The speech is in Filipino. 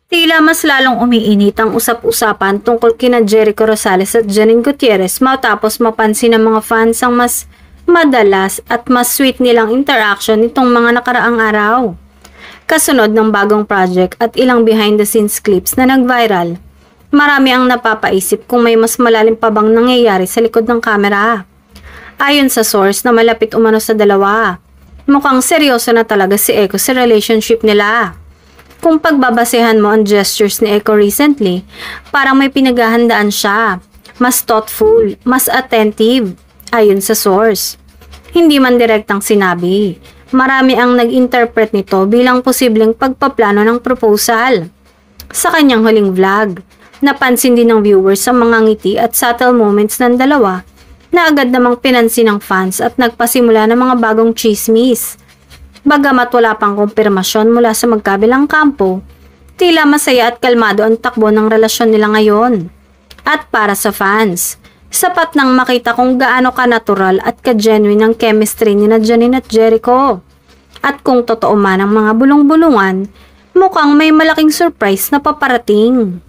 Tila mas lalong umiinit ang usap-usapan tungkol kina Jericho Rosales at Janine Gutierrez matapos mapansin ng mga fans ang mas madalas at mas sweet nilang interaction nitong mga nakaraang araw. Kasunod ng bagong project at ilang behind-the-scenes clips na nag-viral, marami ang napapaisip kung may mas malalim pa bang nangyayari sa likod ng kamera. Ayon sa source na malapit umano sa dalawa, mukhang seryoso na talaga si Echo sa relationship nila. Kung pagbabasehan mo ang gestures ni Echo recently, parang may pinaghahandaan siya. Mas thoughtful, mas attentive, ayon sa source. Hindi man direktang sinabi. Marami ang nag-interpret nito bilang posibleng pagpaplano ng proposal. Sa kanyang huling vlog, napansin din ng viewers sa mga ngiti at subtle moments ng dalawa na agad namang pinansin ng fans at nagpasimula ng mga bagong chismis. Bagamat wala pang kumpirmasyon mula sa magkabilang kampo, tila masaya at kalmado ang takbo ng relasyon nila ngayon. At para sa fans, sapat nang makita kung gaano ka-natural at ka-genuine ang chemistry ni Janine at Jericho. At kung totoo man ang mga bulong-bulungan, mukhang may malaking surprise na paparating.